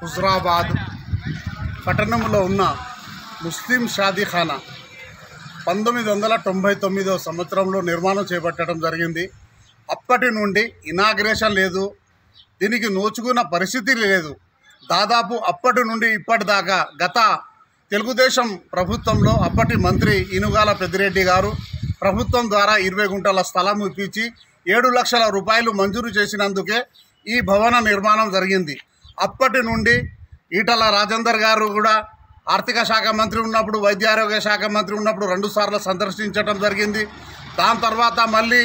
హుజరాబాద్ పట్టణంలో ఉన్న ముస్లిం షాదీఖానా 1999 సంవత్సరంలో నిర్మాణం చేపట్టడం జరిగింది. అప్పటి నుండి ఇనాగ్రేషన్ లేదు, దీనికి నోచుకున్న పరిస్థితి లేదు. దాదాపు అప్పటి నుండి ఇప్పటిదాకా గత తెలుగుదేశం ప్రభుత్వంలో అప్పటి మంత్రి ఇనుగాల పెద్దిరెడ్డి గారు ప్రభుత్వం ద్వారా 20 గుంటల స్థలం ఇప్పించి 7 లక్షల రూపాయలు మంజూరు చేసినందుకే ఈ భవన నిర్మాణం జరిగింది. అప్పటి నుండి ఈటల రాజేందర్ గారు కూడా ఆర్థిక శాఖ మంత్రి ఉన్నప్పుడు, వైద్య ఆరోగ్య శాఖ మంత్రి ఉన్నప్పుడు 2 సార్లు సందర్శించడం జరిగింది. దాని తర్వాత మళ్ళీ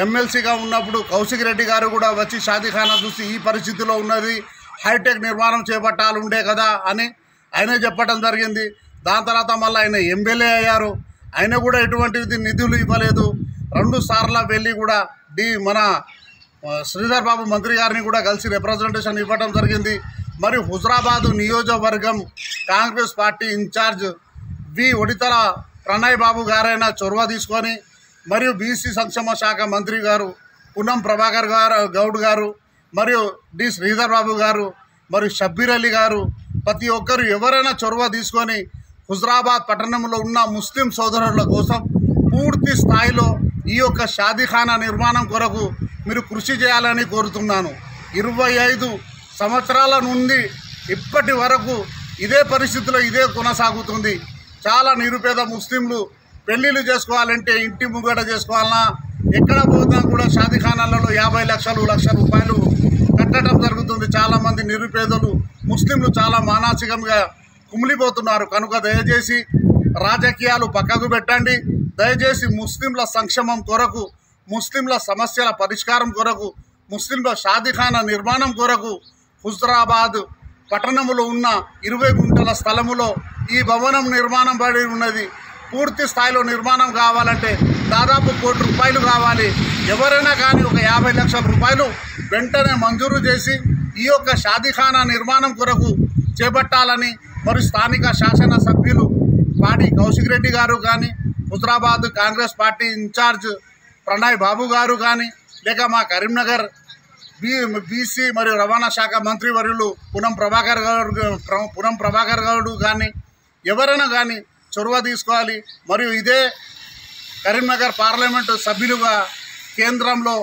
ఎమ్మెల్సీగా ఉన్నప్పుడు కౌశిక్ రెడ్డి గారు కూడా వచ్చి షాదీఖానా చూసి ఈ పరిస్థితిలో ఉన్నది, హైటెక్ నిర్మాణం చేపట్టాలంటే కదా అని ఆయన చెప్పడం జరిగింది. దాని తర్వాత మళ్ళీ ఆయన ఎమ్మెల్యే అయ్యారు, ఆయన కూడా ఎటువంటి నిధులు ఇవ్వలేదు. 2 సార్లు వెళ్ళి కూడా మన శ్రీధర్ బాబు మంత్రి గారిని కూడా కలిసి రిప్రజెంటేషన్ ఇవ్వడం జరిగింది. మరియు హుజరాబాదు నియోజకవర్గం కాంగ్రెస్ పార్టీ ఇన్ఛార్జ్ ఒడితల ప్రణయ్ బాబు గారైనా చొరవ తీసుకొని, మరియు బీసీ సంక్షేమ శాఖ మంత్రి గారు పున్నం ప్రభాకర్ గౌడ్ గారు, మరియు శ్రీధర్ బాబు గారు, మరియు షబ్బీర్ అలీ గారు, ప్రతి ఒక్కరు ఎవరైనా చొరవ తీసుకొని హుజరాబాద్ పట్టణంలో ఉన్న ముస్లిం సోదరుల కోసం పూర్తి స్థాయిలో ఈ యొక్క షాదీఖానా నిర్మాణం కొరకు మీరు కృషి చేయాలని కోరుతున్నాను. 25 సంవత్సరాల నుండి ఇప్పటి వరకు ఇదే పరిస్థితిలో ఇదే కొనసాగుతుంది. చాలా నిరుపేద ముస్లింలు పెళ్ళిళ్ళు చేసుకోవాలంటే ఇంటి ముంగట చేసుకోవాలన్నా ఎక్కడ పోతున్నా కూడా షాదీఖానాలలో 50 లక్షలు, 1 లక్ష రూపాయలు కట్టడం జరుగుతుంది. చాలామంది నిరుపేదలు ముస్లింలు చాలా మానసికంగా కుమిలిపోతున్నారు. కనుక దయచేసి రాజకీయాలు పక్కకు పెట్టండి. దయచేసి ముస్లింల సంక్షేమం కొరకు, ముస్లింల సమస్యల పరిష్కారం కొరకు, ముస్లింల షాదీఖానా నిర్మాణం కొరకు హుజరాబాద్ పట్టణంలో ఉన్న 20 గుంటల స్థలములో ఈ భవనం నిర్మాణం పడి ఉన్నది. పూర్తి స్థాయిలో నిర్మాణం కావాలంటే దాదాపు 1 కోటి రూపాయలు కావాలి. ఎవరైనా కానీ ఒక 50 లక్షల రూపాయలు వెంటనే మంజూరు చేసి ఈ యొక్క షాదీఖానా నిర్మాణం కొరకు చేపట్టాలని, మరి స్థానిక శాసనసభ్యులు పాడి కౌశిక్ రెడ్డి గారు కానీ, హుజరాబాద్ కాంగ్రెస్ పార్టీ ఇన్ఛార్జ్ ప్రణయ్ బాబు గారు కానీ, లేక మా కరీంనగర్ బీసీ మరియు రవాణా శాఖ మంత్రి వర్యులు పున్నం ప్రభాకర్ గౌడ్ కానీ ఎవరైనా కానీ చొరవ తీసుకోవాలి. మరియు ఇదే కరీంనగర్ పార్లమెంటు సభ్యులుగా కేంద్రంలో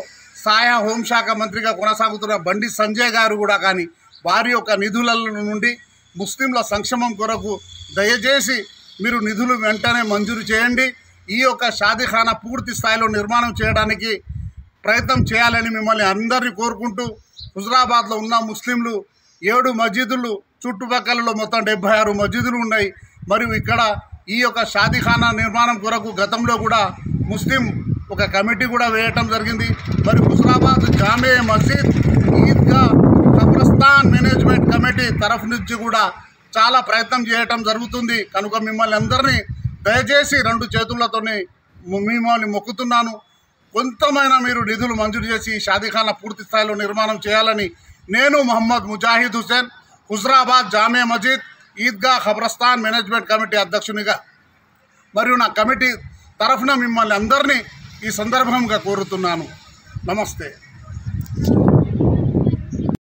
సహాయ హోంశాఖ మంత్రిగా కొనసాగుతున్న బండి సంజయ్ గారు కూడా కానీ వారి యొక్క నిధుల నుండి ముస్లింల సంక్షేమం కొరకు దయచేసి మీరు నిధులు వెంటనే మంజూరు చేయండి. ఈ యొక్క షాదీఖానా పూర్తి స్థాయిలో నిర్మాణం చేయడానికి ప్రయత్నం చేయాలని మిమ్మల్ని అందరినీ కోరుకుంటూ, హుజరాబాద్లో ఉన్న ముస్లింలు 7 మసీదులు, చుట్టుపక్కలలో మొత్తం 76 మసీదులు ఉన్నాయి. మరియు ఇక్కడ ఈ యొక్క షాదీఖానా నిర్మాణం కొరకు గతంలో కూడా ముస్లిం ఒక కమిటీ కూడా వేయటం జరిగింది. మరి హుజరాబాద్ జామే మసీద్ ఈద్గా ఖబ్రస్థాన్ మేనేజ్మెంట్ కమిటీ తరఫు నుంచి కూడా చాలా ప్రయత్నం చేయటం జరుగుతుంది. కనుక మిమ్మల్ని అందరినీ దయచేసి 2 చేతులతోని మిమ్మల్ని మొక్కుతున్నాను, కొంతమైనా మీరు నిధులు మంజూరు చేసి షాదీఖానా పూర్తి స్థాయిలో నిర్మాణం చేయాలని నేను మొహమ్మద్ ముజాహిద్ హుసేన్, హుజరాబాద్ జామే మసీద్ ఈద్గా ఖబ్రస్థాన్ మేనేజ్మెంట్ కమిటీ అధ్యక్షునిగా మరియు నా కమిటీ తరఫున మిమ్మల్ని అందరినీ ఈ సందర్భంగా కోరుతున్నాను. నమస్తే.